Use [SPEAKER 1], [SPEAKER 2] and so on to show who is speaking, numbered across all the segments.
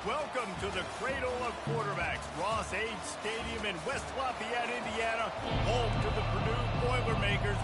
[SPEAKER 1] Welcome to the cradle of quarterbacks, Ross-Age Stadium in West Lafayette, Indiana, home to the Purdue Boilermakers.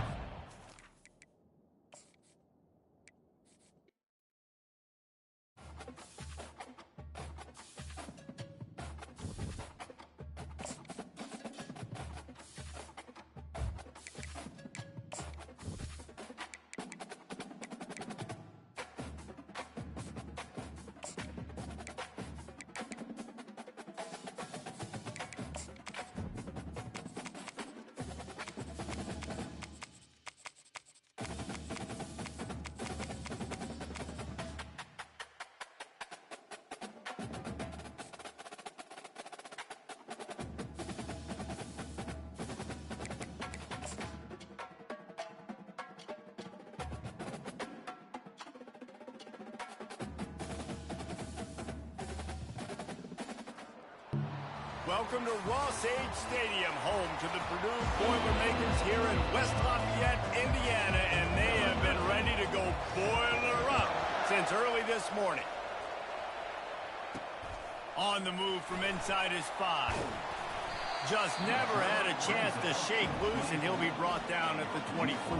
[SPEAKER 1] Welcome to Ross-Age Stadium, home to the Purdue Boilermakers here in West Lafayette, Indiana, and they have been ready to go boiler up since early this morning. On the move from inside his 5. Just never had a chance to shake loose, and he'll be brought down at the 24.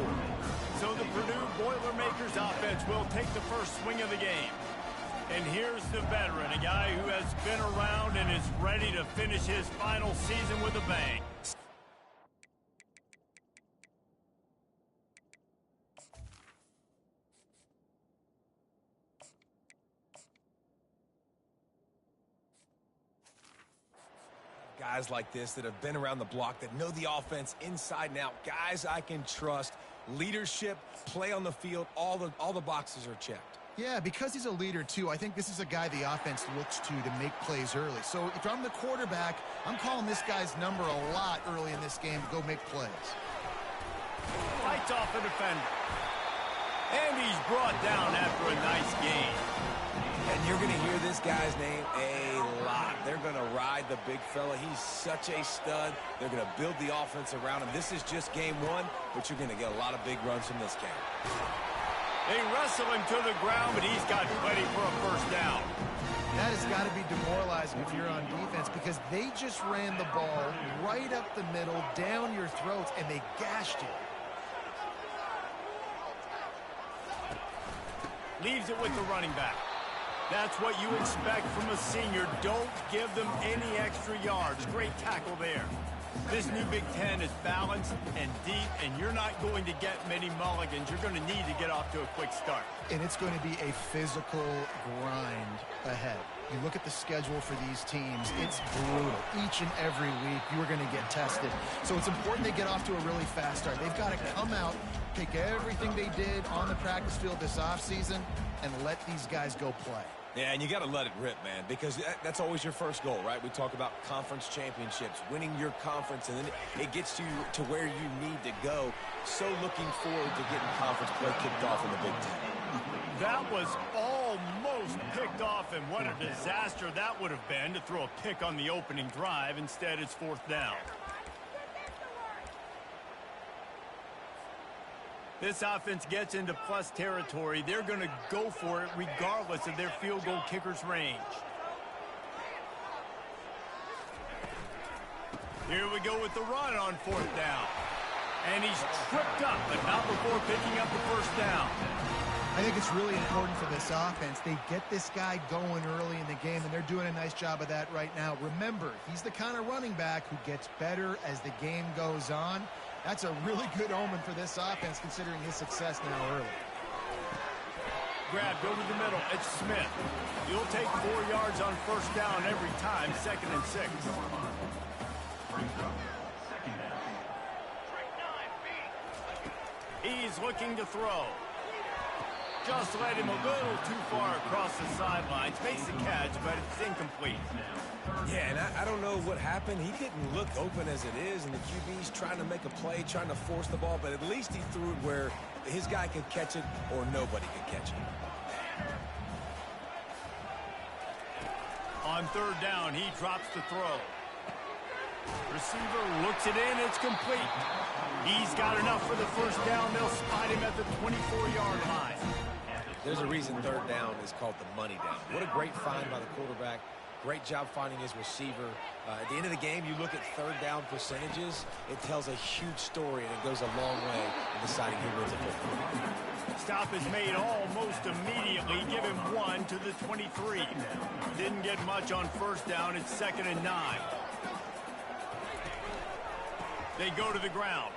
[SPEAKER 1] So the Purdue Boilermakers offense will take the first swing of the game. And here's the veteran, a guy who has been around and is ready to finish his final season with a bang.
[SPEAKER 2] Guys like this that have been around the block, that know the offense inside and out. Guys I can trust. Leadership, play on the field, all the boxes are checked.
[SPEAKER 3] Yeah, because he's a leader, too, I think this is a guy the offense looks to make plays early. So if I'm the quarterback, I'm calling this guy's number a lot early in this game to go make plays.
[SPEAKER 1] Fights off a defender. And he's brought down after a nice game.
[SPEAKER 2] And you're going to hear this guy's name a lot. They're going to ride the big fella. He's such a stud. They're going to build the offense around him. This is just game one, but you're going to get a lot of big runs from this game.
[SPEAKER 1] They wrestle him to the ground, but he's got plenty for a first down.
[SPEAKER 3] That has got to be demoralizing if you're on defense, because they just ran the ball right up the middle, down your throats, and they gashed you.
[SPEAKER 1] Leaves it with the running back. That's what you expect from a senior. Don't give them any extra yards. Great tackle there. This new Big Ten is balanced and deep, and you're not going to get many mulligans. You're going to need to get off to a quick start.
[SPEAKER 3] And it's going to be a physical grind ahead. You look at the schedule for these teams, it's brutal. Each and every week, you are going to get tested. So it's important they get off to a really fast start. They've got to come out, take everything they did on the practice field this offseason, and let these guys go play.
[SPEAKER 2] Yeah, and you got to let it rip, man, because that's always your first goal, right? We talk about conference championships, winning your conference, and then it gets you to where you need to go. So looking forward to getting conference play kicked off in the Big Ten.
[SPEAKER 1] That was almost picked off, and what a disaster that would have been to throw a pick on the opening drive. Instead, it's fourth down. This offense gets into plus territory. They're going to go for it regardless of their field goal kicker's range. Here we go with the run on fourth down. And he's tripped up, but not before picking up the first down.
[SPEAKER 3] I think it's really important for this offense. They get this guy going early in the game, and they're doing a nice job of that right now. Remember, he's the kind of running back who gets better as the game goes on. That's a really good omen for this offense, considering his success now early.
[SPEAKER 1] Grab, go to the middle. It's Smith. You'll take 4 yards on first down every time, 2nd and 6. He's looking to throw. Just led him a little too far across the sidelines. Makes the catch, but it's incomplete.
[SPEAKER 2] Yeah, and I don't know what happened. He didn't look open as it is, and the QB's trying to make a play, trying to force the ball, but at least he threw it where his guy could catch it or nobody could catch it.
[SPEAKER 1] On third down, he drops the throw. Receiver looks it in. It's complete. He's got enough for the first down. They'll spot him at the 24-yard line.
[SPEAKER 2] There's a reason third down is called the money down. What a great find by the quarterback. Great job finding his receiver. At the end of the game, you look at third down percentages. It tells a huge story, and it goes a long way in deciding who wins a football.
[SPEAKER 1] Stop is made almost immediately. Give him 1 to the 23. Didn't get much on first down. It's 2nd and 9. They go to the ground.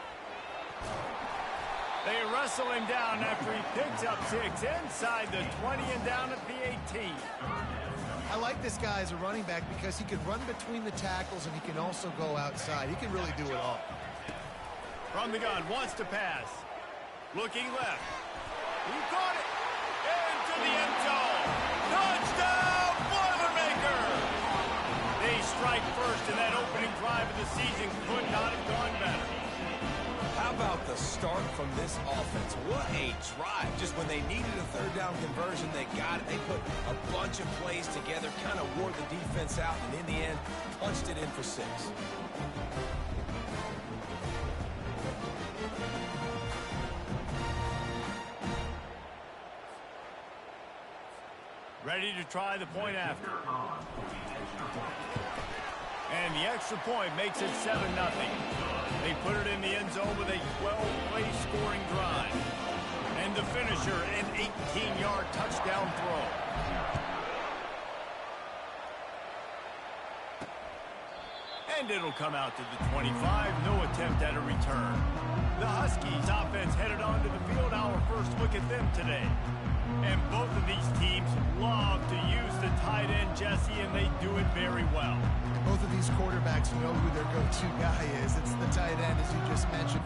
[SPEAKER 1] They wrestle him down after he picks up 6 inside the 20 and down at the 18.
[SPEAKER 3] I like this guy as a running back because he can run between the tackles and he can also go outside. He can really do it all.
[SPEAKER 1] From the gun, wants to pass. Looking left. He caught it. Into the end zone. Touchdown, Boilermaker! They strike first in that opening drive of the season. Could not have gone better.
[SPEAKER 2] How about the start from this offense? What a drive. Just when they needed a third down conversion, they got it. They put a bunch of plays together, kind of wore the defense out, and in the end, punched it in for 6.
[SPEAKER 1] Ready to try the point after. And the extra point makes it 7-0. They put it in the end zone with a 12-play scoring drive. And the finisher, an 18-yard touchdown throw. And it'll come out to the 25. No attempt at a return. The Huskies offense headed onto the field. Our first look at them today. And both of these teams love to use the tight end, Jesse, and they do it very well.
[SPEAKER 3] Both of these quarterbacks know who their go-to guy is. It's the tight end, as you just mentioned.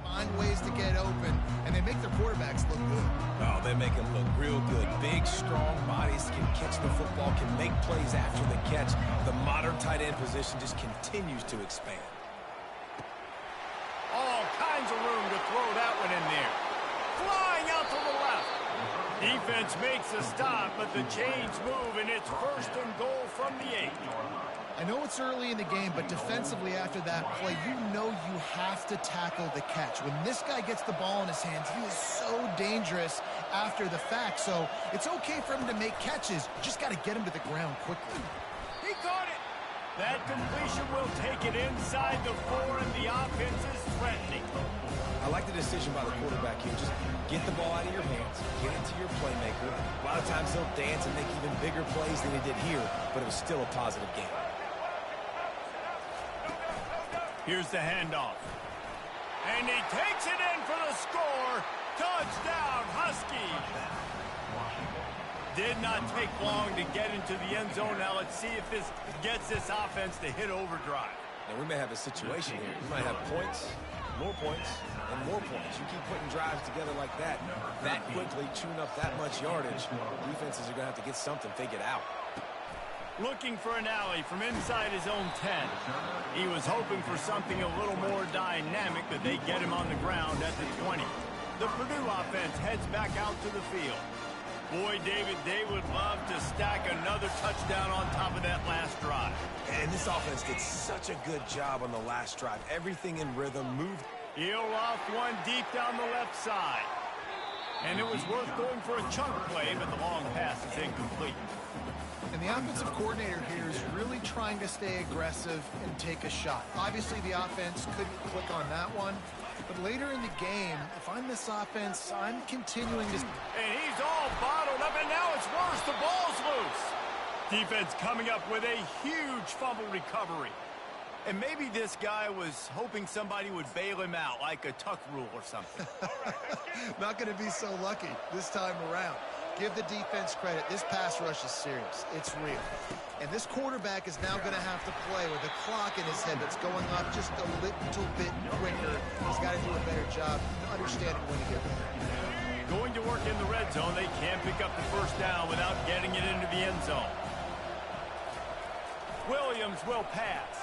[SPEAKER 3] Find ways to get open, and they make their quarterbacks look good.
[SPEAKER 2] Oh, they make them look real good. Big, strong bodies can catch the football, can make plays after the catch. The modern tight end position just continues to expand.
[SPEAKER 1] All kinds of room to throw that one in there. Flying out to the left. Defense makes a stop, but the chains move, and it's 1st and goal from the 8.
[SPEAKER 3] I know it's early in the game, but defensively after that play, you know you have to tackle the catch. When this guy gets the ball in his hands, he is so dangerous after the fact. So it's okay for him to make catches. You just got to get him to the ground quickly.
[SPEAKER 1] He caught it. That completion will take it inside the 4, and the offense is threatening.
[SPEAKER 2] I like the decision by the quarterback here. Just get the ball out of your hands, get it to your playmaker. A lot of times he'll dance and make even bigger plays than he did here, but it was still a positive game.
[SPEAKER 1] Here's the handoff. And he takes it in for the score. Touchdown, Huskies. Did not take long to get into the end zone. Now let's see if this gets this offense to hit overdrive.
[SPEAKER 2] Now we may have a situation here. We might have points, more points, and more points. You keep putting drives together like that quickly, chewing up that much yardage, defenses are going to have to get something figured out.
[SPEAKER 1] Looking for an alley from inside his own 10. He was hoping for something a little more dynamic, but they get him on the ground at the 20. The Purdue offense heads back out to the field. Boy, David, they would love to stack another touchdown on top of that last drive.
[SPEAKER 2] And this offense did such a good job on the last drive. Everything in rhythm, moved.
[SPEAKER 1] He'll off one deep down the left side. And it was worth going for a chunk play, but the long pass is incomplete.
[SPEAKER 3] And the offensive coordinator here is really trying to stay aggressive and take a shot. Obviously, the offense couldn't click on that one. But later in the game, if I'm run this offense. I'm continuing to...
[SPEAKER 1] And he's all bottled up, and now it's worse. The ball's loose. Defense coming up with a huge fumble recovery. And maybe this guy was hoping somebody would bail him out, like a tuck rule or something.
[SPEAKER 3] Not going to be so lucky this time around. Give the defense credit. This pass rush is serious. It's real. And this quarterback is now going to have to play with a clock in his head that's going up just a little bit quicker. He's got to do a better job understanding when to get there.
[SPEAKER 1] Going to work in the red zone. They can't pick up the first down without getting it into the end zone. Williams will pass.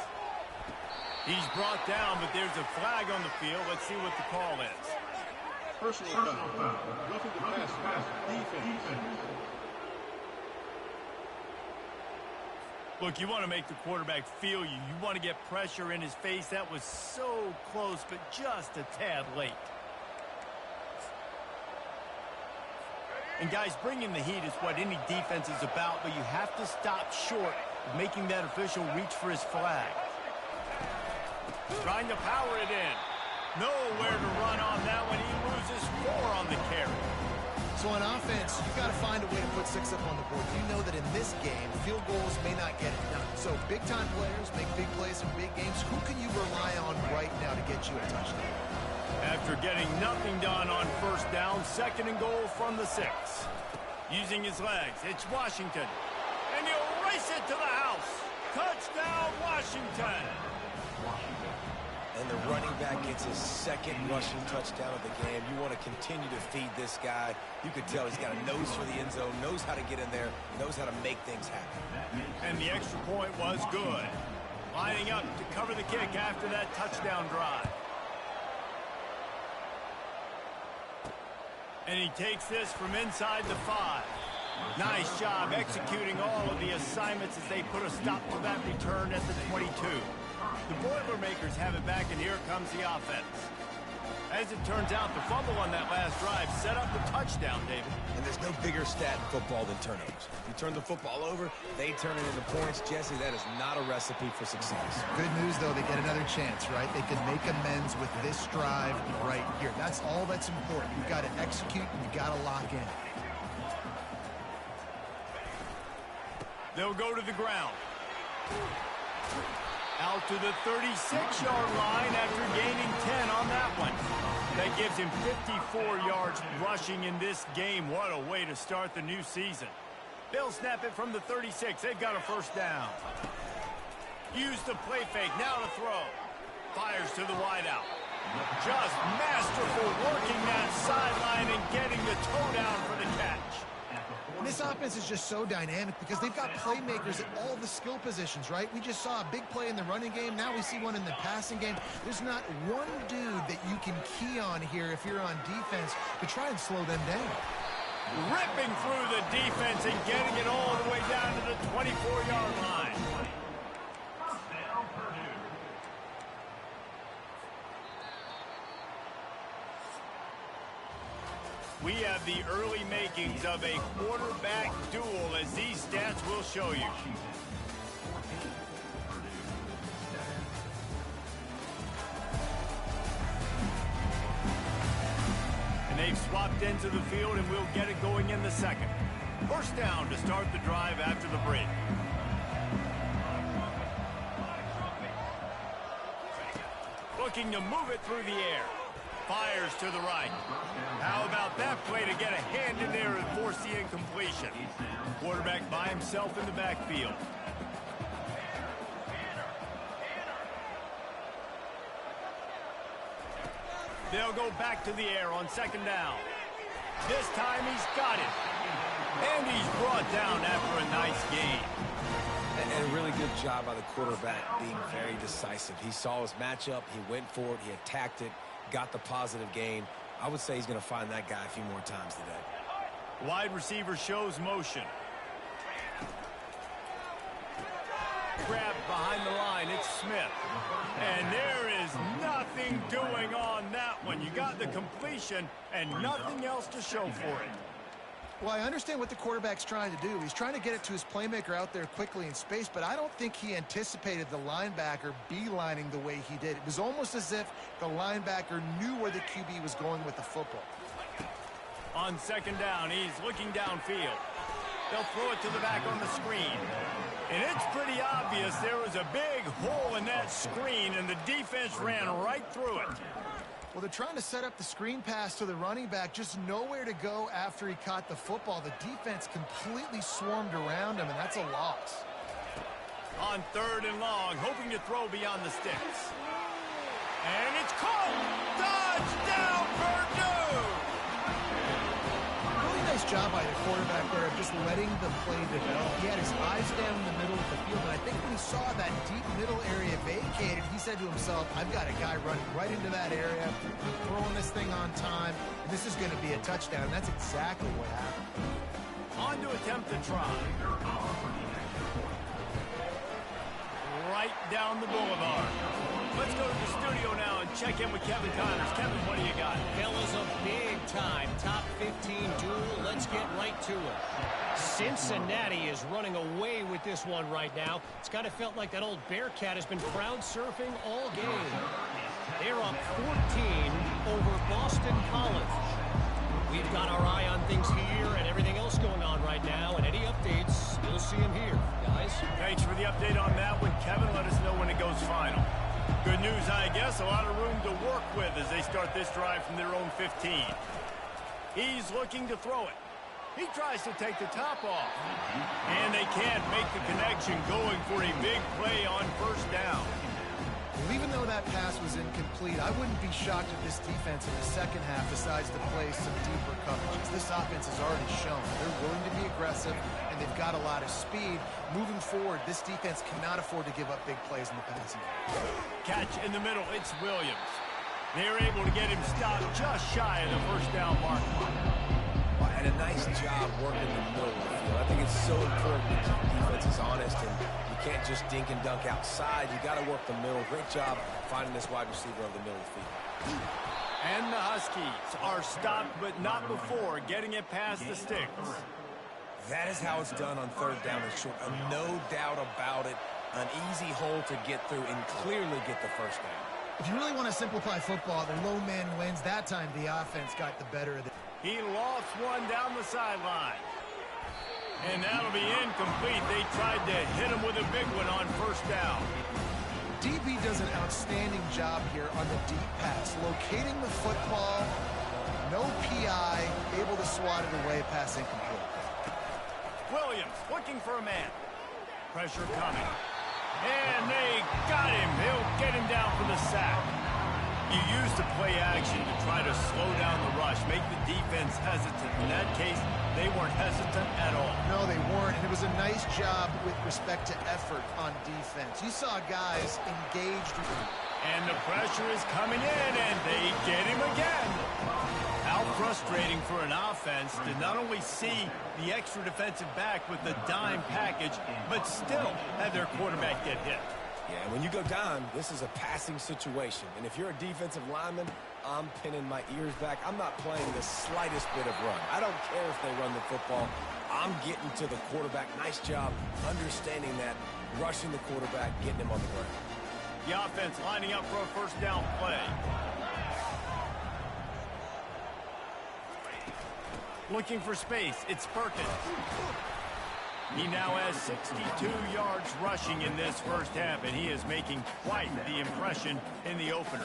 [SPEAKER 1] He's brought down, but there's a flag on the field. Let's see what the call is.
[SPEAKER 4] Personal foul. Roughing the pass. Defense.
[SPEAKER 1] Look, you want to make the quarterback feel you. You want to get pressure in his face. That was so close, but just a tad late. And guys, bringing the heat is what any defense is about, but you have to stop short of making that official reach for his flag. Trying to power it in. Nowhere to run on that one. He loses 4 on the carry.
[SPEAKER 3] So on offense, you've got to find a way to put 6 up on the board. You know that in this game, field goals may not get it done. So big-time players make big plays in big games. Who can you rely on right now to get you a touchdown?
[SPEAKER 1] After getting nothing done on first down, 2nd and goal from the 6. Using his legs, it's Washington. And he'll race it to the house. Touchdown, Washington.
[SPEAKER 2] And the running back gets his 2nd rushing touchdown of the game. You want to continue to feed this guy. You can tell he's got a nose for the end zone, knows how to get in there, knows how to make things happen.
[SPEAKER 1] And the extra point was good. Lining up to cover the kick after that touchdown drive. And he takes this from inside the 5. Nice job executing all of the assignments as they put a stop to that return at the 22. The Boilermakers have it back, and here comes the offense. As it turns out, the fumble on that last drive set up the touchdown, David.
[SPEAKER 2] And there's no bigger stat in football than turnovers. You turn the football over, they turn it into points. Jesse, that is not a recipe for success.
[SPEAKER 3] Good news, though, they get another chance, right? They can make amends with this drive right here. That's all that's important. You've got to execute, and you've got to lock in.
[SPEAKER 1] They'll go to the ground. Out to the 36-yard line after gaining 10 on that one. That gives him 54 yards rushing in this game. What a way to start the new season. They'll snap it from the 36. They've got a first down. Use the play fake. Now to throw. Fires to the wideout. Just masterful working that sideline and getting the toe down for the catch.
[SPEAKER 3] And this offense is just so dynamic because they've got playmakers at all the skill positions, right? We just saw a big play in the running game. Now we see one in the passing game. There's not one dude that you can key on here if you're on defense to try and slow them down.
[SPEAKER 1] Ripping through the defense and getting it all the way down to the 24-yard line. We have the early makings of a quarterback duel, as these stats will show you. And they've swapped into the field, and we'll get it going in the 2nd. First down to start the drive after the break. Looking to move it through the air. Fires to the right. How about that play to get a hand in there and force the incompletion? Quarterback by himself in the backfield. They'll go back to the air on 2nd down. This time he's got it. And he's brought down after a nice gain.
[SPEAKER 2] And a really good job by the quarterback being very decisive. He saw his matchup, he went for it, he attacked it, got the positive gain. I would say he's going to find that guy a few more times today.
[SPEAKER 1] Wide receiver shows motion. Grabbed behind the line, it's Smith. And there is nothing doing on that one. You got the completion and nothing else to show for it.
[SPEAKER 3] Well, I understand what the quarterback's trying to do. He's trying to get it to his playmaker out there quickly in space, but I don't think he anticipated the linebacker beelining the way he did. It was almost as if the linebacker knew where the QB was going with the football.
[SPEAKER 1] On second down, he's looking downfield. They'll throw it to the back on the screen. And it's pretty obvious there was a big hole in that screen, and the defense ran right through it.
[SPEAKER 3] Well, they're trying to set up the screen pass to the running back, just nowhere to go after he caught the football. The defense completely swarmed around him, and that's a loss.
[SPEAKER 1] On third and long, hoping to throw beyond the sticks. And it's caught! Touchdown, Purdue!
[SPEAKER 3] Really nice job by the quarterback there of just letting the play develop. He had his eyes down in the middle of the field, and I think when he saw that deep middle area vacated, he said to himself, I've got a guy running right into that area. I'm throwing this thing on time, and this is going to be a touchdown. And that's exactly what happened.
[SPEAKER 1] On to attempt the try. Right down the boulevard. Let's go to the studio now and check in with Kevin Connors. Kevin, what do you got?
[SPEAKER 5] Fellas, a big-time top 15 duel. Let's get right to it. Cincinnati is running away with this one right now. It's kind of felt like that old Bearcat has been crowd surfing all game. They're up 14 over Boston College. We've got our eye on things here and everything else going on right now, and any updates, you'll see them here, guys.
[SPEAKER 1] Thanks for the update on that one, Kevin. Let us know when it goes final. Good news, I guess. A lot of room to work with as they start this drive from their own 15. He's looking to throw it. He tries to take the top off. And they can't make the connection, going for a big play on first down.
[SPEAKER 3] Well, even though that pass was incomplete, I wouldn't be shocked if this defense in the second half decides to play some deeper coverages. This offense has already shown they're willing to be aggressive, and they've got a lot of speed. Moving forward, this defense cannot afford to give up big plays in the passing game.
[SPEAKER 1] Catch in the middle, it's Williams. They're able to get him stopped just shy of the first down mark.
[SPEAKER 2] Well, and a nice job working the middle of the field. I think it's so important to keep defenses honest, and you can't just dink and dunk outside. You got to work the middle. Great job finding this wide receiver of the middle of the field.
[SPEAKER 1] And the Huskies are stopped, but not before getting it past the sticks.
[SPEAKER 2] That is how it's done on third down and short. No doubt about it. An easy hole to get through and clearly get the first down.
[SPEAKER 3] If you really want to simplify football, the low man wins. That time the offense got the better of it.
[SPEAKER 1] He lofts one down the sideline. And that'll be incomplete. They tried to hit him with a big one on first down.
[SPEAKER 3] DB does an outstanding job here on the deep pass, locating the football, no PI, able to swat it away, pass incomplete.
[SPEAKER 1] Williams looking for a man. Pressure coming. And they got him. He'll get him down for the sack. You use the play action to try to slow down the rush, make the defense hesitant. In that case, they weren't hesitant at all.
[SPEAKER 3] No, they weren't. And it was a nice job with respect to effort on defense. You saw guys engaged.
[SPEAKER 1] And the pressure is coming in, and they get him again. How frustrating for an offense to not only see the extra defensive back with the dime package, but still have their quarterback get hit.
[SPEAKER 2] Yeah, when you go down, this is a passing situation. And if you're a defensive lineman, I'm pinning my ears back. I'm not playing the slightest bit of run. I don't care if they run the football. I'm getting to the quarterback. Nice job understanding that, rushing the quarterback, getting him on the ground.
[SPEAKER 1] The offense lining up for a first down play. Looking for space, it's Perkins. He now has 62 yards rushing in this first half, and he is making quite the impression in the opener.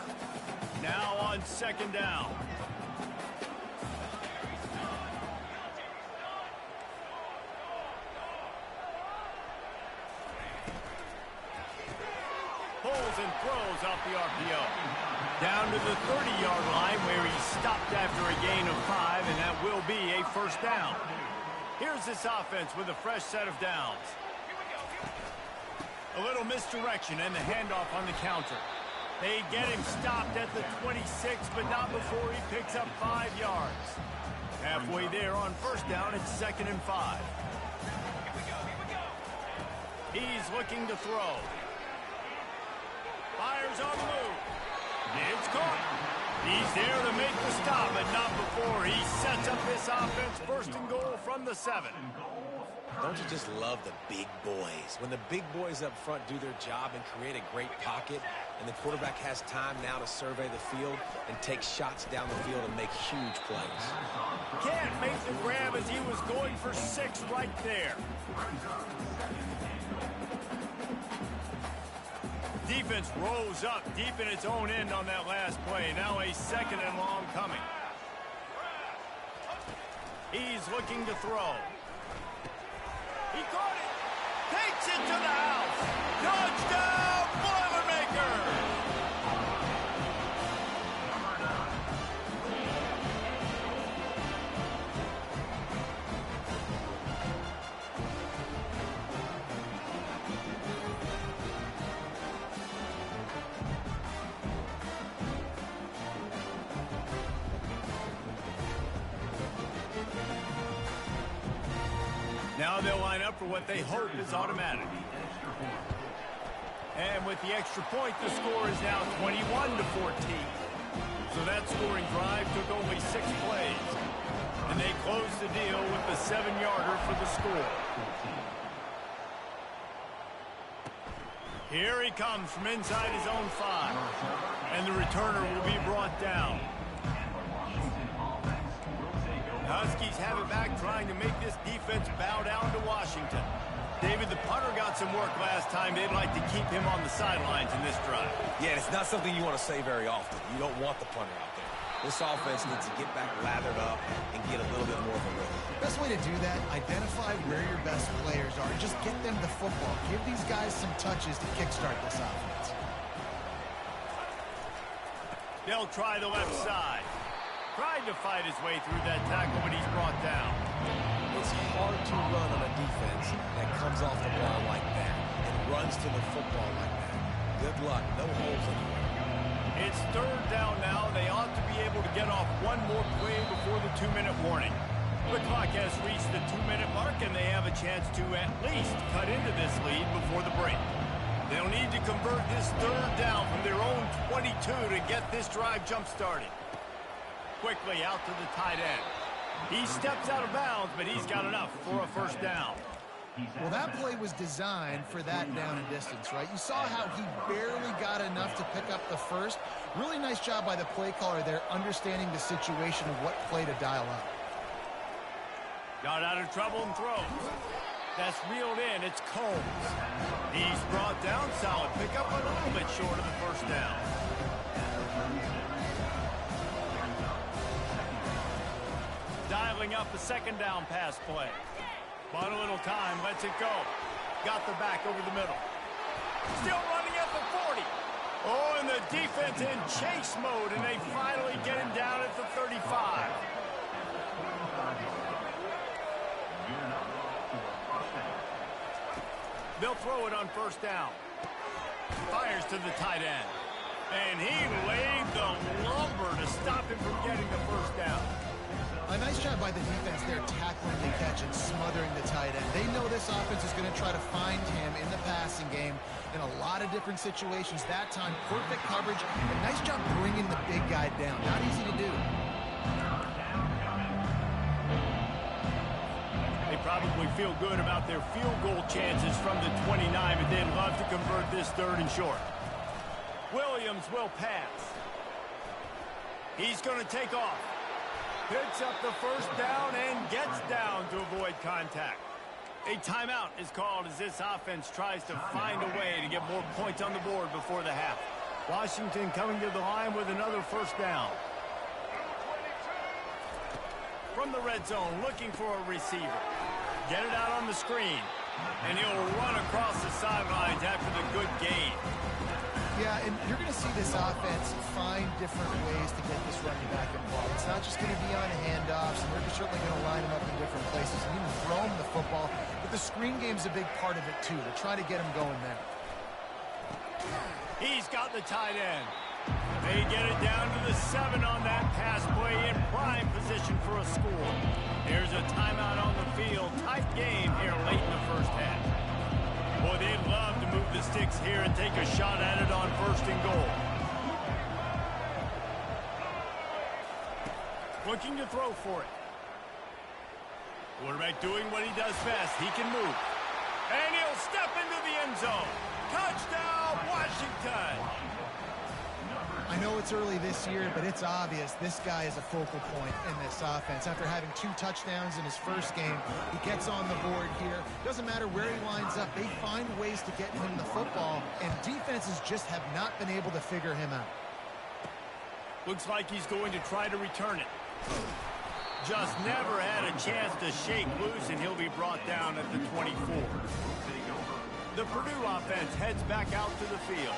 [SPEAKER 1] Now on second down. Pulls and throws off the RPO. Down to the 30-yard line where he stopped after a gain of 5, and that will be a first down. Here's this offense with a fresh set of downs. A little misdirection and the handoff on the counter. They get him stopped at the 26, but not before he picks up 5 yards. Halfway there on first down, it's 2nd and 5. He's looking to throw. Fires on the move. It's caught. He's there to make the stop, but not before he sets sets up this offense, 1st and goal from the 7.
[SPEAKER 2] Don't you just love the big boys? When the big boys up front do their job and create a great pocket, and the quarterback has time now to survey the field and take shots down the field and make huge plays.
[SPEAKER 1] Can't make the grab as he was going for 6 right there. Defense rose up deep in its own end on that last play. Now a 2nd and long coming. He's looking to throw. He caught it. Takes it to the house. Touchdown, Boilermakers! Now they'll line up for what they hope is automatic. And with the extra point, the score is now 21-14. So that scoring drive took only 6 plays. And they closed the deal with the 7-yarder for the score. Here he comes from inside his own 5. And the returner will be brought down. Huskies have it back, trying to make this defense bow down to Washington. David, the punter got some work last time. They'd like to keep him on the sidelines in this drive.
[SPEAKER 2] Yeah, it's not something you want to say very often. You don't want the punter out there. This offense needs to get back lathered up and get a little bit more of a rhythm.
[SPEAKER 3] Best way to do that, identify where your best players are. Just get them the football. Give these guys some touches to kickstart this offense.
[SPEAKER 1] They'll try the left side. Tried to fight his way through that tackle, but he's brought down.
[SPEAKER 2] It's hard to run on a defense that comes off the ball like that and runs to the football like that. Good luck. No holes anywhere.
[SPEAKER 1] It's 3rd down now. They ought to be able to get off one more play before the 2-minute warning. The clock has reached the 2-minute mark, and they have a chance to at least cut into this lead before the break. They'll need to convert this 3rd down from their own 22 to get this drive jump-started. Quickly out to the tight end. He steps out of bounds, but he's got enough for a 1st down.
[SPEAKER 3] Well, that play was designed for that down and distance, right? You saw how he barely got enough to pick up the 1st. Really nice job by the play caller there, understanding the situation of what play to dial up.
[SPEAKER 1] Got out of trouble and throws. That's reeled in. It's Combs. He's brought down. Solid pickup, a little bit short of the 1st down. Dialing up the 2nd down pass play. Bought a little time, lets it go. Got the back over the middle. Still running at the 40. Oh, and the defense in chase mode, and they finally get him down at the 35. They'll throw it on 1st down. Fires to the tight end. And he laid the lumber to stop him from getting the 1st down.
[SPEAKER 3] A nice job by the defense there, tackling the catch and smothering the tight end. They know this offense is going to try to find him in the passing game in a lot of different situations. That time, perfect coverage. A nice job bringing the big guy down. Not easy to do.
[SPEAKER 1] They probably feel good about their field goal chances from the 29, but they'd love to convert this 3rd and short. Williams will pass. He's going to take off. Picks up the 1st down and gets down to avoid contact. A timeout is called as this offense tries to find a way to get more points on the board before the half. Washington coming to the line with another 1st down. From the red zone, looking for a receiver. Get it out on the screen. And he'll run across the sidelines after the good gain.
[SPEAKER 3] Yeah, and you're going to see this offense find different ways to get this running back involved. It's not just going to be on handoffs, and they're certainly going to line him up in different places and even throw him the football. But the screen game's a big part of it, too. They're trying to get him going there.
[SPEAKER 1] He's got the tight end. They get it down to the 7 on that pass play in prime position for a score. Here's a timeout on the field. Tight game here late in the 1st half. Boy, they'd love to move the sticks here and take a shot at it on 1st and goal. Looking to throw for it. Quarterback doing what he does best. He can move. And he'll step into the end zone. Touchdown, Washington.
[SPEAKER 3] I know it's early this year, but it's obvious this guy is a focal point in this offense. After having 2 touchdowns in his first game, he gets on the board here. Doesn't matter where he lines up. They find ways to get him the football, and defenses just have not been able to figure him out.
[SPEAKER 1] Looks like he's going to try to return it. Just never had a chance to shake loose, and he'll be brought down at the 24. The Purdue offense heads back out to the field.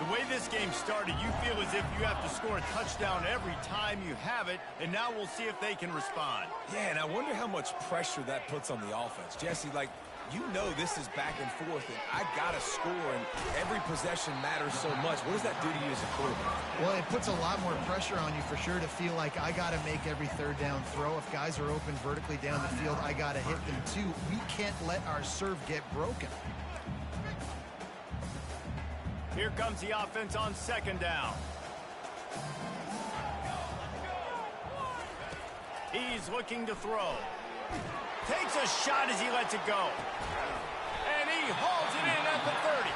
[SPEAKER 1] The way this game started, you feel as if you have to score a touchdown every time you have it, and now we'll see if they can respond.
[SPEAKER 2] Yeah, and I wonder how much pressure that puts on the offense. Jesse, like, you know this is back and forth, and I got to score, and every possession matters so much. What does that do to you as a quarterback?
[SPEAKER 3] Well, it puts a lot more pressure on you for sure to feel like I got to make every third down throw. If guys are open vertically down the field, I got to hit them too. We can't let our serve get broken.
[SPEAKER 1] Here comes the offense on second down. He's looking to throw. Takes a shot as he lets it go. And he hauls it in at the 30.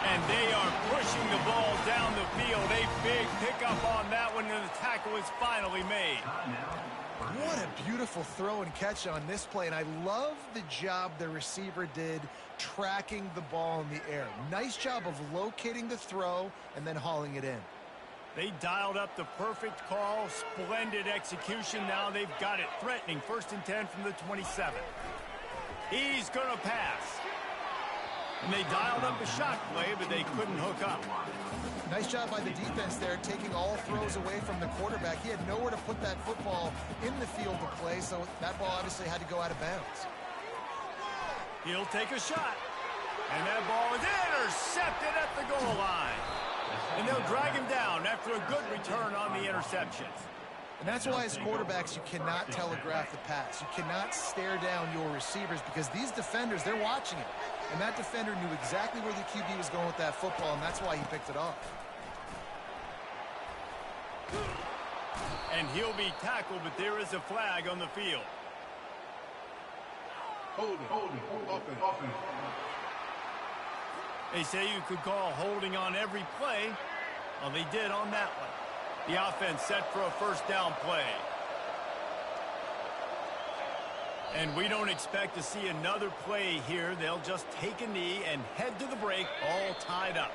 [SPEAKER 1] And they are pushing the ball down the field. A big pickup on that one, and the tackle is finally made.
[SPEAKER 3] What a beautiful throw and catch on this play, and I love the job the receiver did tracking the ball in the air. Nice job of locating the throw and then hauling it in.
[SPEAKER 1] They dialed up the perfect call. Splendid execution. Now they've got it threatening. 1st and 10 from the 27. He's going to pass. And they dialed up a shot play, but they couldn't hook up.
[SPEAKER 3] Nice job by the defense there, taking all throws away from the quarterback. He had nowhere to put that football in the field to play, so that ball obviously had to go out of bounds.
[SPEAKER 1] He'll take a shot. And that ball is intercepted at the goal line. And they'll drag him down after a good return on the interceptions.
[SPEAKER 3] And that's why as quarterbacks you cannot telegraph the pass. You cannot stare down your receivers because these defenders, they're watching it. And that defender knew exactly where the QB was going with that football, and that's why he picked it off.
[SPEAKER 1] And he'll be tackled, but there is a flag on the field.
[SPEAKER 4] Holding, offense.
[SPEAKER 1] They say you could call holding on every play. Well, they did on that one. The offense set for a first down play. And we don't expect to see another play here. They'll just take a knee and head to the break, all tied up.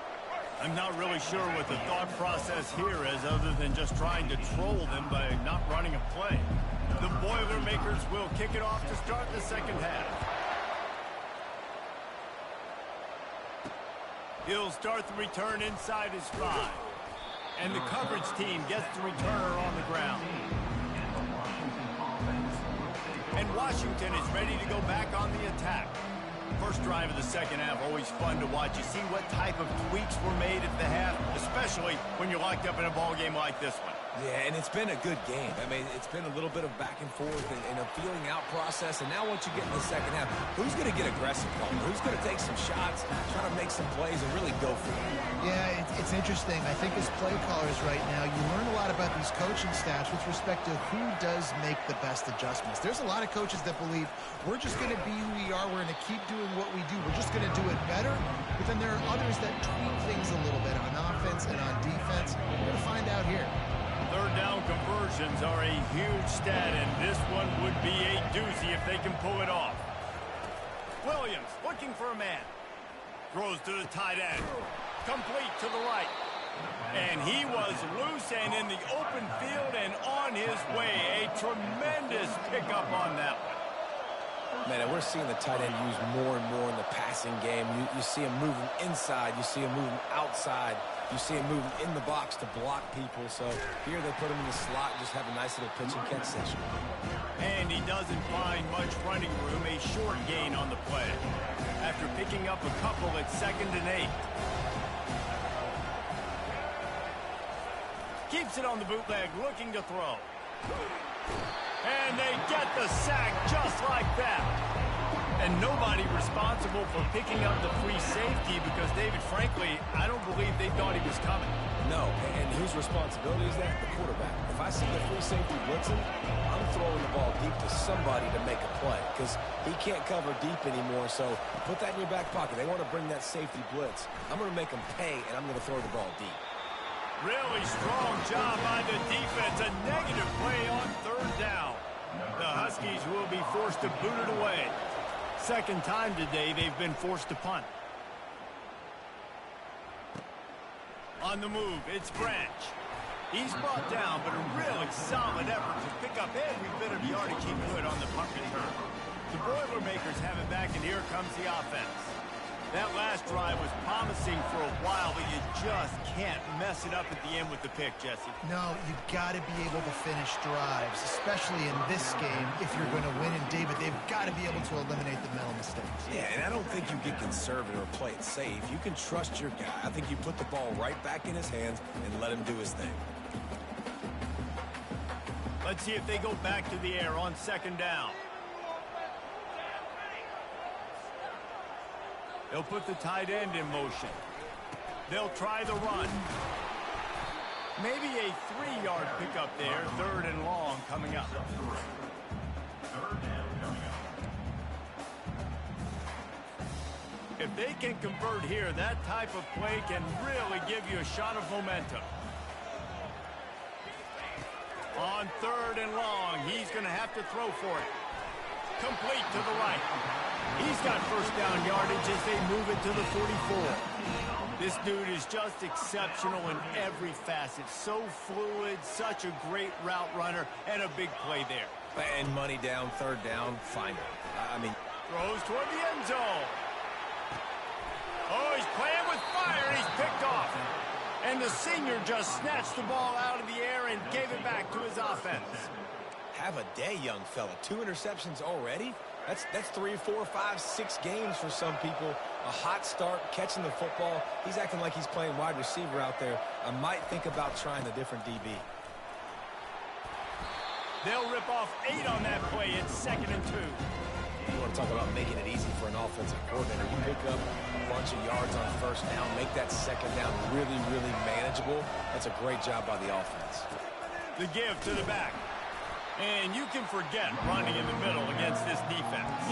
[SPEAKER 1] I'm not really sure what the thought process here is other than just trying to troll them by not running a play. The Boilermakers will kick it off to start the second half. He'll start the return inside his 5. And the coverage team gets the returner on the ground. And Washington is ready to go back on the attack. First drive of the second half, always fun to watch. You see what type of tweaks were made at the half, especially when you're locked up in a ball game like this one.
[SPEAKER 2] Yeah, and it's been a good game. I mean, it's been a little bit of back and forth and a feeling out process. And now once you get in the second half, who's going to get aggressive, Colin? Who's going to take some shots, try to make some plays, and really go for it?
[SPEAKER 3] Yeah, it's interesting. I think as play callers right now, you learn a lot about these coaching staffs with respect to who does make the best adjustments. There's a lot of coaches that believe we're just going to be who we are. We're going to keep doing what we do. We're just going to do it better. But then there are others that tweak things a little bit on offense and on defense. We're going to find out here.
[SPEAKER 1] Third down conversions are a huge stat, and this one would be a doozy if they can pull it off. Williams looking for a man. Throws to the tight end. Complete to the right. And he was loose and in the open field and on his way. A tremendous pickup on that one.
[SPEAKER 2] Man, and we're seeing the tight end used more and more in the passing game. You see him moving inside. You see him moving outside. You see him moving in the box to block people. So here they put him in the slot and just have a nice little pitch and catch session.
[SPEAKER 1] And he doesn't find much running room. A short gain on the play. After picking up a couple at 2nd and 8. Keeps it on the bootleg, looking to throw. And they get the sack just like that. And nobody responsible for picking up the free safety because, David, frankly, I don't believe they thought he was coming.
[SPEAKER 2] No, and whose responsibility is that? The quarterback. If I see the free safety blitzing, I'm throwing the ball deep to somebody to make a play because he can't cover deep anymore, so put that in your back pocket. They want to bring that safety blitz. I'm going to make them pay, and I'm going to throw the ball deep.
[SPEAKER 1] Really strong job by the defense. A negative play on third down. The Huskies will be forced to boot it away. Second time today they've been forced to punt. On the move, it's Branch. He's brought down, but a really solid effort to pick up every bit of yardage he could on the punt return. The Boilermakers have it back, and here comes the offense. That last drive was promising for a while, but you just can't mess it up at the end with the pick, Jesse.
[SPEAKER 3] No, you've got to be able to finish drives, especially in this game. If you're going to win, and David, they've got to be able to eliminate the mental mistakes.
[SPEAKER 2] Yeah, and I don't think you get conservative or play it safe. You can trust your guy. I think you put the ball right back in his hands and let him do his thing.
[SPEAKER 1] Let's see if they go back to the air on second down. They'll put the tight end in motion. They'll try the run. Maybe a 3-yard pickup there, third and long coming up. If they can convert here, that type of play can really give you a shot of momentum. On third and long, he's going to have to throw for it. Complete to the right. He's got first down yardage as they move it to the 44. This dude is just exceptional in every facet. So fluid, such a great route runner, and a big play there.
[SPEAKER 2] And money down, third down, find him. I mean,
[SPEAKER 1] throws toward the end zone. Oh, he's playing with fire, and he's picked off. And the senior just snatched the ball out of the air and gave it back to his offense.
[SPEAKER 2] Have a day, young fella. 2 interceptions already? That's 3, 4, 5, 6 games for some people. A hot start, catching the football. He's acting like he's playing wide receiver out there. I might think about trying a different DB.
[SPEAKER 1] They'll rip off 8 on that play. It's 2nd and 2.
[SPEAKER 2] You want to talk about making it easy for an offensive coordinator. You pick up a bunch of yards on first down, make that second down really, really manageable. That's a great job by the offense.
[SPEAKER 1] The give to the back. And you can forget running in the middle against this defense.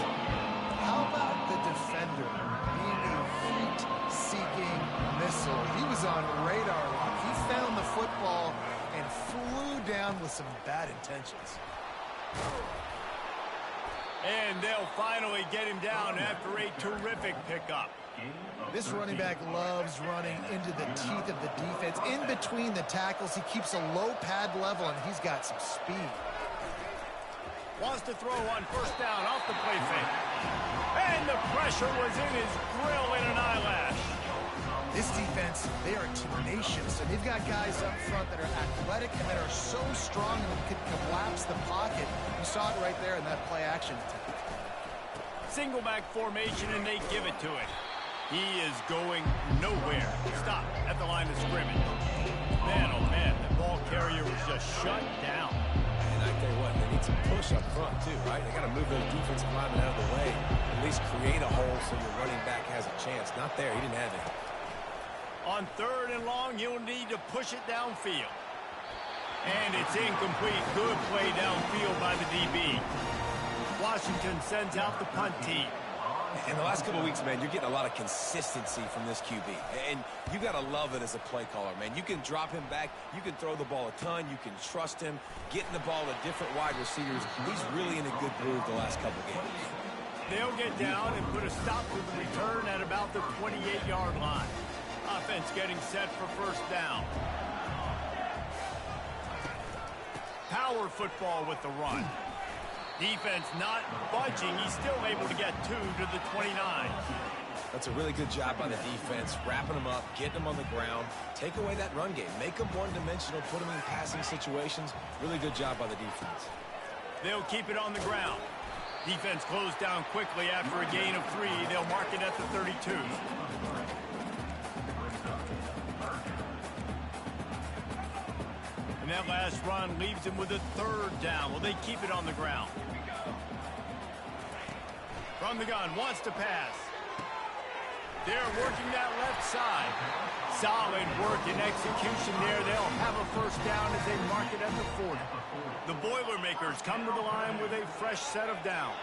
[SPEAKER 3] How about the defender being a heat-seeking missile? He was on radar lock. He found the football and flew down with some bad intentions.
[SPEAKER 1] And they'll finally get him down after a terrific pickup.
[SPEAKER 3] This running back loves running into the teeth of the defense. In between the tackles, he keeps a low pad level, and he's got some speed.
[SPEAKER 1] Wants to throw on first down off the play fake. And the pressure was in his grill in an eyelash.
[SPEAKER 3] This defense, they are tenacious, and they've got guys up front that are athletic and that are so strong and can collapse the pocket. You saw it right there in that play action attempt.
[SPEAKER 1] Single back formation, and they give it to him. He is going nowhere. Stop at the line of scrimmage. Man, oh man, the ball carrier was just shut down.
[SPEAKER 2] And I tell you what, they need some push up front too, right? They got to move those defensive linemen out of the way. At least create a hole so your running back has a chance. Not there. He didn't have it.
[SPEAKER 1] On third and long, you'll need to push it downfield. And it's incomplete. Good play downfield by the DB. Washington sends out the punt team.
[SPEAKER 2] In the last couple of weeks, man, you're getting a lot of consistency from this QB. And you got to love it as a play caller, man. You can drop him back. You can throw the ball a ton. You can trust him. Getting the ball to different wide receivers. He's really in a good groove the last couple of games.
[SPEAKER 1] They'll get down and put a stop to the return at about the 28-yard line. Offense getting set for first down. Power football with the run. Defense not budging. He's still able to get 2 to the 29.
[SPEAKER 2] That's a really good job by the defense, wrapping them up, getting them on the ground. Take away that run game. Make them one-dimensional, put them in passing situations. Really good job by the defense.
[SPEAKER 1] They'll keep it on the ground. Defense closed down quickly after a gain of 3. They'll mark it at the 32. And that last run leaves him with a third down. Well, they keep it on the ground. From the gun, wants to pass. They're working that left side. Solid work and execution there. They'll have a first down as they mark it at the 40. The Boilermakers come to the line with a fresh set of downs.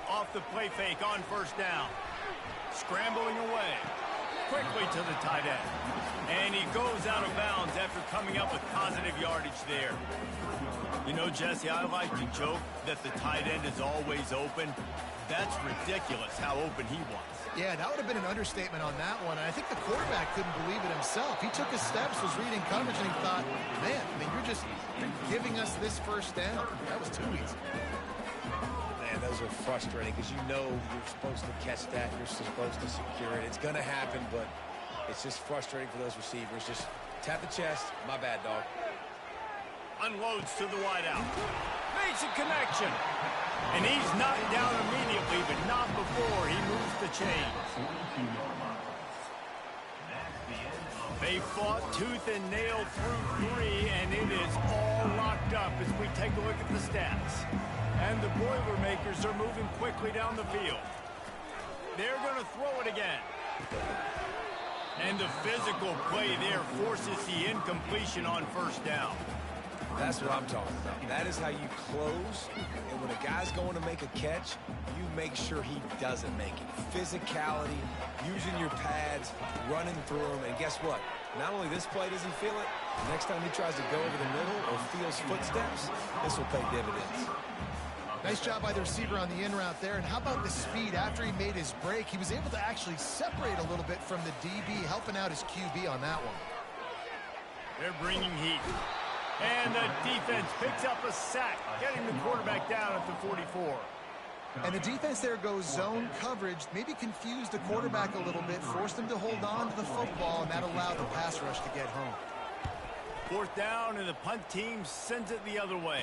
[SPEAKER 1] Off the play fake on first down. Scrambling away. Quickly to the tight end. And he goes out of bounds after coming up with positive yardage there. You know, Jesse, I like to joke that the tight end is always open. That's ridiculous how open he was.
[SPEAKER 3] Yeah, that would have been an understatement on that one. And I think the quarterback couldn't believe it himself. He took his steps, was reading coverage, and he thought, man, you're giving us this first down. That was too easy.
[SPEAKER 2] Man, those are frustrating because you know you're supposed to catch that. You're supposed to secure it. It's going to happen, but it's just frustrating for those receivers. Just tap the chest. My bad, dog.
[SPEAKER 1] Unloads to the wideout. Makes a connection. And he's knocked down immediately, but not before he moves the chains. They fought tooth and nail through 3, and it is all locked up as we take a look at the stats. And the Boilermakers are moving quickly down the field. They're going to throw it again. And the physical play there forces the incompletion on first down.
[SPEAKER 2] That's what I'm talking about. That is how you close. And when a guy's going to make a catch, you make sure he doesn't make it. Physicality, using your pads, running through them. And guess what? Not only this play does he feel it, the next time he tries to go over the middle or feels footsteps, this will pay dividends.
[SPEAKER 3] Nice job by the receiver on the in route there. And how about the speed after he made his break? He was able to actually separate a little bit from the DB, helping out his QB on that one.
[SPEAKER 1] They're bringing heat. And the defense picks up a sack, getting the quarterback down at the 44.
[SPEAKER 3] And the defense there goes zone coverage, maybe confused the quarterback a little bit, forced him to hold on to the football, and that allowed the pass rush to get home.
[SPEAKER 1] Fourth down, and the punt team sends it the other way.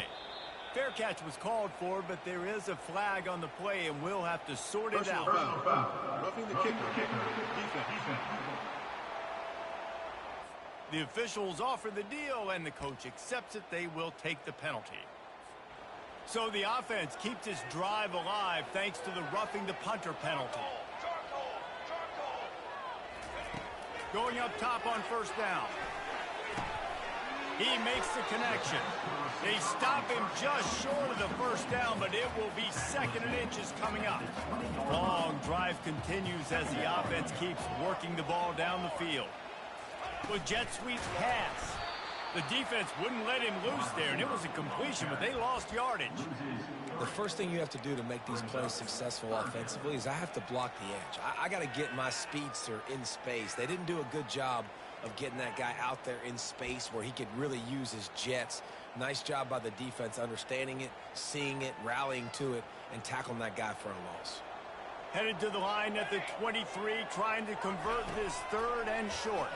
[SPEAKER 1] Fair catch was called for, but there is a flag on the play, and we'll have to sort it out.
[SPEAKER 4] Roughing the kicker. Defense.
[SPEAKER 1] The officials offer the deal, and the coach accepts it. They will take the penalty. So the offense keeps its drive alive thanks to the roughing the punter penalty. Going up top on first down. He makes the connection. They stop him just short of the first down, but it will be 2nd and inches coming up. Long drive continues as the offense keeps working the ball down the field. With jet sweep pass. The defense wouldn't let him loose there, and it was a completion, but they lost yardage.
[SPEAKER 2] The first thing you have to do to make these plays successful offensively is I have to block the edge. I got to get my speedster in space. They didn't do a good job of getting that guy out there in space where he could really use his jets. Nice job by the defense understanding it, seeing it, rallying to it, and tackling that guy for a loss.
[SPEAKER 1] Headed to the line at the 23, trying to convert this 3rd and short.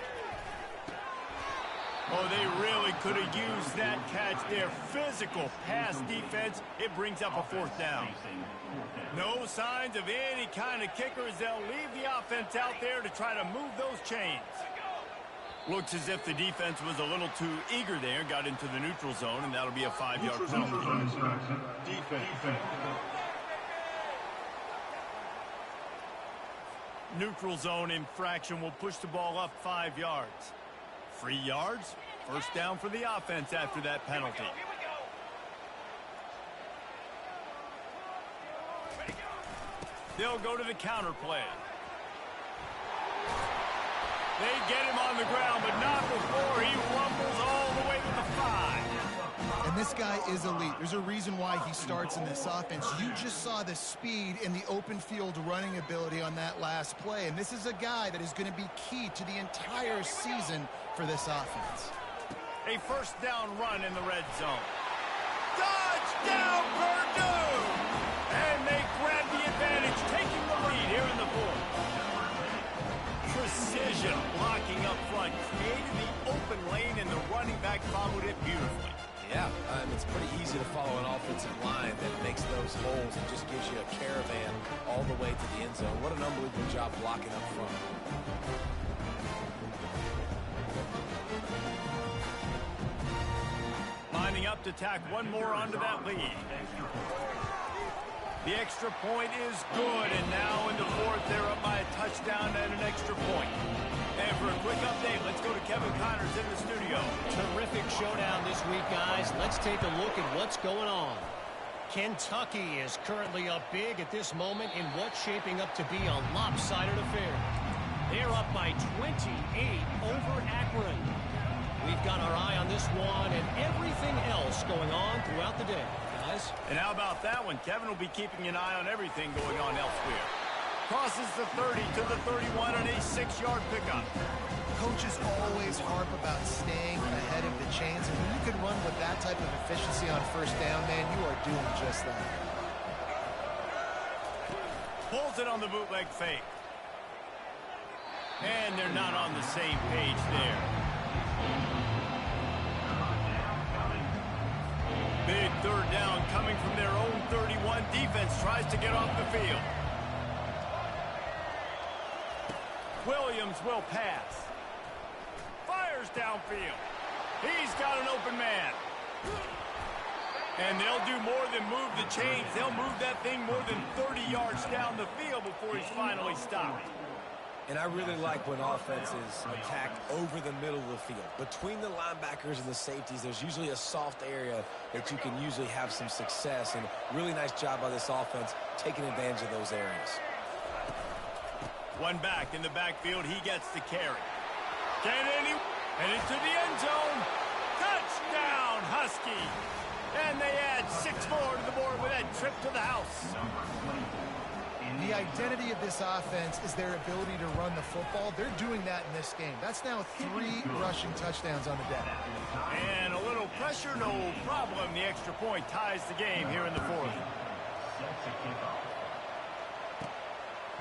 [SPEAKER 1] Oh, they really could have used that catch there. Physical pass defense. It brings up a 4th down. No signs of any kind of kickers. They'll leave the offense out there to try to move those chains. Looks as if the defense was a little too eager there. Got into the neutral zone, and that'll be a 5-yard penalty.
[SPEAKER 4] Defense.
[SPEAKER 1] Neutral zone infraction will push the ball up 5 yards. 3 yards, first down for the offense after that penalty. They'll go to the counter play. They get him on the ground, but not before he rumbles all the way to the 5.
[SPEAKER 3] And this guy is elite. There's a reason why he starts in this offense. You just saw the speed and the open field running ability on that last play. And this is a guy that is going to be key to the entire season for this offense.
[SPEAKER 1] A first down run in the red zone. Touchdown, Purdue! And they grab the advantage, taking the lead here in the 4th. Precision blocking up front, created the open lane, and the running back followed it beautifully.
[SPEAKER 2] Yeah, it's pretty easy to follow an offensive line that makes those holes and just gives you a caravan all the way to the end zone. What an unbelievable job blocking up front.
[SPEAKER 1] Lining up to tack one more onto that lead. The extra point is good, and now in the fourth, they're up by a touchdown and an extra point. And for a quick update, let's go to Kevin Connors in the studio.
[SPEAKER 5] Terrific showdown this week, guys. Let's take a look at what's going on. Kentucky is currently up big at this moment in what's shaping up to be a lopsided affair. They're up by 28 over Akron. We've got our eye on this one and everything else going on throughout the day. Guys.
[SPEAKER 1] And how about that one? Kevin will be keeping an eye on everything going on elsewhere. Crosses the 30 to the 31 on a 6-yard pickup.
[SPEAKER 3] Coaches always harp about staying ahead of the chains, and when you can run with that type of efficiency on first down, man, you are doing just that.
[SPEAKER 1] Pulls it on the bootleg fake. And they're not on the same page there. Big third down coming from their own 31. Defense tries to get off the field. Williams will pass. Fires downfield. He's got an open man. And they'll do more than move the chains. They'll move that thing more than 30 yards down the field before he's finally stopped.
[SPEAKER 2] And I really like when offenses attack over the middle of the field. Between the linebackers and the safeties, there's usually a soft area that you can usually have some success. And really nice job by this offense taking advantage of those areas.
[SPEAKER 1] One back in the backfield. He gets the carry. And into the end zone. Touchdown, Husky. And they add 6 more to the board with that trip to the house.
[SPEAKER 3] The identity of this offense is their ability to run the football. They're doing that in this game. That's now 3 rushing touchdowns on the day.
[SPEAKER 1] And a little pressure, no problem. The extra point ties the game here in the fourth.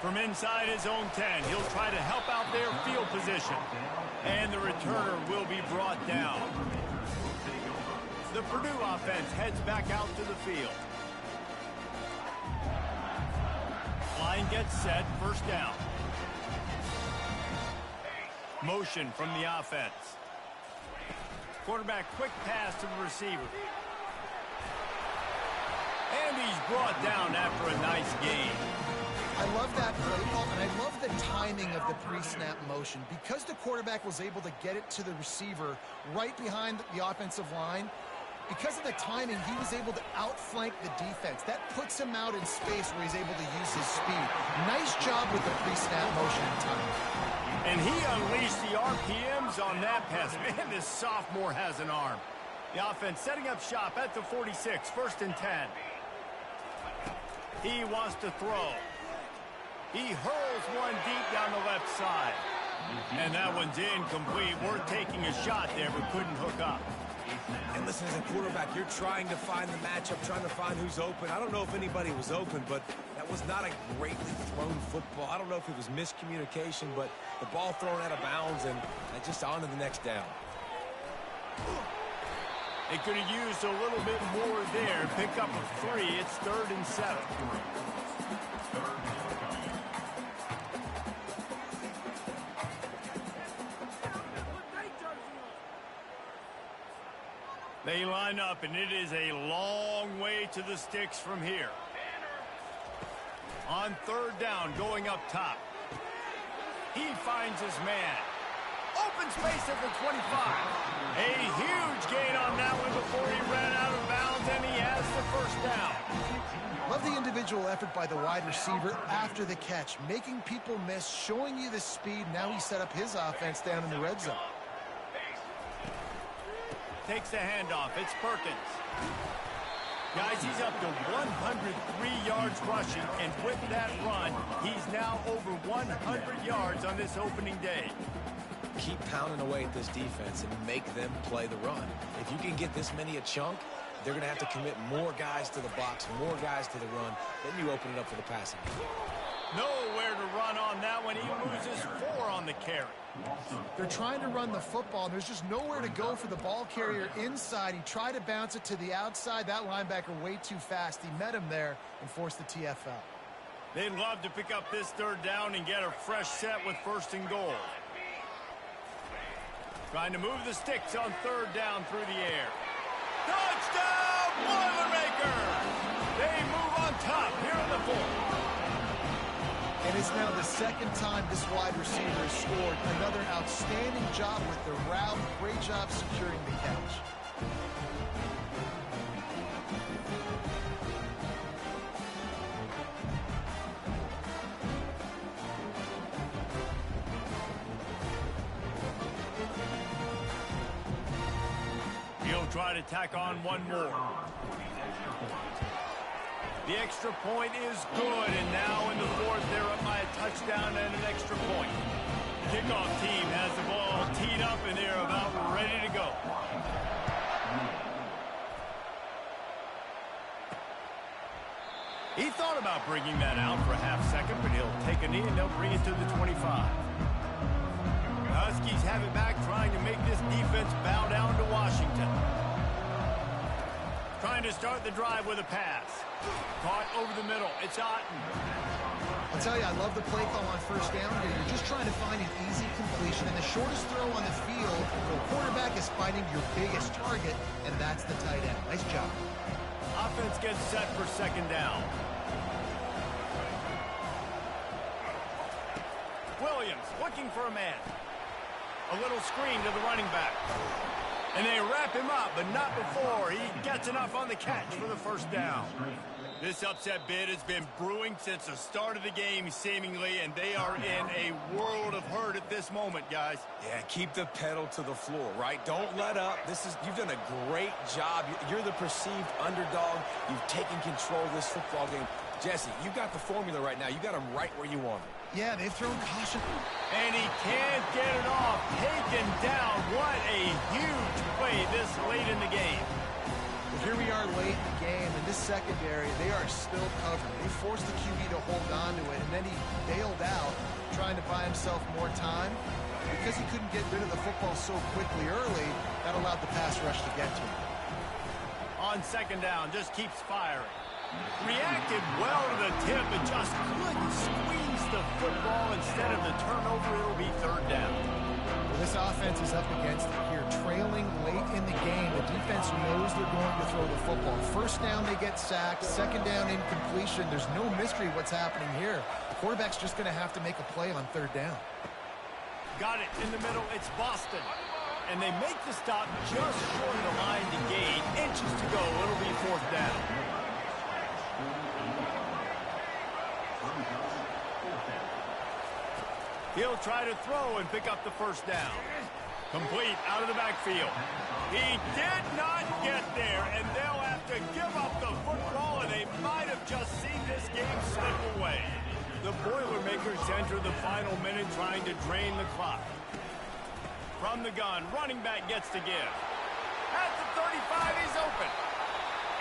[SPEAKER 1] From inside his own 10, he'll try to help out their field position. And the returner will be brought down. The Purdue offense heads back out to the field. Line gets set, first down. Motion from the offense. Quarterback quick pass to the receiver. And he's brought down after a nice gain.
[SPEAKER 3] I love that play call, and I love the timing of the pre-snap motion. Because the quarterback was able to get it to the receiver right behind the offensive line, because of the timing, he was able to outflank the defense. That puts him out in space where he's able to use his speed. Nice job with the pre-snap motion and timing.
[SPEAKER 1] And he unleashed the RPMs on that pass. Man, this sophomore has an arm. The offense setting up shop at the 46, first and 10. He wants to throw. He hurls one deep down the left side. And that one's incomplete. We're taking a shot there, but couldn't hook up.
[SPEAKER 2] And listen, as a quarterback, you're trying to find the matchup, trying to find who's open. I don't know if anybody was open, but that was not a greatly thrown football. I don't know if it was miscommunication, but the ball thrown out of bounds and just on to the next down.
[SPEAKER 1] They could have used a little bit more there. Pick up of 3. It's 3rd and 7. They line up, and it is a long way to the sticks from here. On 3rd down, going up top. He finds his man. Open space at the 25. A huge gain on that one before he ran out of bounds, and he has the first down.
[SPEAKER 3] Love the individual effort by the wide receiver after the catch, making people miss, showing you the speed. Now he set up his offense down in the red zone.
[SPEAKER 1] Takes the handoff. It's Perkins. Guys, he's up to 103 yards rushing, and with that run, he's now over 100 yards on this opening day.
[SPEAKER 2] Keep pounding away at this defense and make them play the run. If you can get this many a chunk, they're going to have to commit more guys to the box, more guys to the run. Then you open it up for the passing.
[SPEAKER 1] Nowhere to run on that one. He loses 4 on the carry.
[SPEAKER 3] They're trying to run the football, and there's just nowhere to go for the ball carrier inside. He tried to bounce it to the outside. That linebacker way too fast. He met him there and forced the TFL.
[SPEAKER 1] They'd love to pick up this 3rd down and get a fresh set with 1st and goal. Trying to move the sticks on 3rd down through the air. Touchdown, Boilermakers! They move on top here
[SPEAKER 3] It's now the second time this wide receiver has scored. Another outstanding job with the route. Great job securing the catch.
[SPEAKER 1] He'll try to tack on one more. The extra point is good, and now in the fourth, they're up by a touchdown and an extra point. Kickoff team has the ball teed up, and they're about ready to go. He thought about bringing that out for a half second, but he'll take a knee, and they'll bring it to the 25. The Huskies have it back, trying to make this defense bow down to Washington. Trying to start the drive with a pass. Caught over the middle. It's Otten.
[SPEAKER 3] I'll tell you, I love the play call on first down here. You're just trying to find an easy completion, and the shortest throw on the field, the quarterback is finding your biggest target, and that's the tight end. Nice job.
[SPEAKER 1] Offense gets set for second down. Williams looking for a man. A little screen to the running back. And they wrap him up, but not before he gets enough on the catch for the first down. This upset bid has been brewing since the start of the game, seemingly, and they are in a world of hurt at this moment, guys.
[SPEAKER 2] Yeah, keep the pedal to the floor, right? Don't let up. You've done a great job. You're the perceived underdog. You've taken control of this football game. Jesse, you got the formula right now. You got them right where you want them.
[SPEAKER 3] Yeah, they've thrown caution.
[SPEAKER 1] And he can't get it off. Taken down. What a huge play this late in the game.
[SPEAKER 3] Well, here we are late in the game. In this secondary, they are still covered. They forced the QB to hold on to it, and then he bailed out, trying to buy himself more time. Because he couldn't get rid of the football so quickly early, that allowed the pass rush to get to him.
[SPEAKER 1] On second down, just keeps firing. Reacted well to the tip, but just couldn't squeeze the football. Instead of the turnover, it'll be third down.
[SPEAKER 3] Well, this offense is up against it here. Trailing late in the game, the defense knows they're going to throw the football. First down, they get sacked. Second down, incompletion. There's no mystery what's happening here. The quarterback's just going to have to make a play on third down.
[SPEAKER 1] Got it in the middle. It's Boston. And they make the stop just short of the line to gain. Inches to go. It'll be fourth down. He'll try to throw and pick up the first down. Complete out of the backfield. He did not get there, and they'll have to give up the football, and they might have just seen this game slip away. The Boilermakers enter the final minute trying to drain the clock. From the gun, running back gets to give. At the 35, he's open.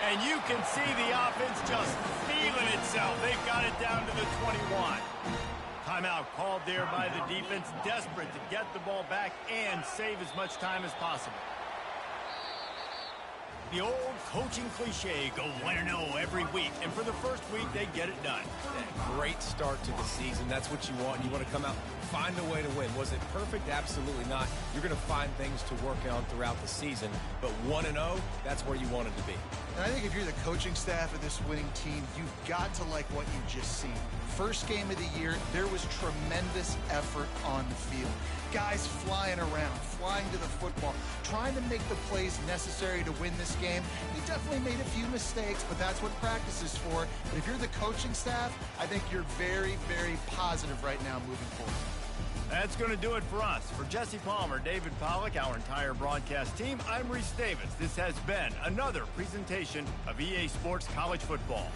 [SPEAKER 1] And you can see the offense just feeling itself. They've got it down to the 21. Timeout called there by the defense, desperate to get the ball back and save as much time as possible. The old coaching cliche, go win or no every week. And for the first week, they get it done.
[SPEAKER 2] Great start to the season. That's what you want. You want to come out, find a way to win. Was it perfect? Absolutely not. You're going to find things to work on throughout the season. But 1-0, that's where you wanted to be.
[SPEAKER 3] And I think if you're the coaching staff of this winning team, you've got to like what you've just seen. First game of the year, there was tremendous effort on the field. Guys flying around, flying to the football, trying to make the plays necessary to win this game. They definitely made a few mistakes, but that's what practice is for. But if you're the coaching staff, I think you're very, very positive right now moving forward.
[SPEAKER 1] That's going to do it for us. For Jesse Palmer, David Pollack, our entire broadcast team, I'm Reese Davis. This has been another presentation of EA Sports College Football.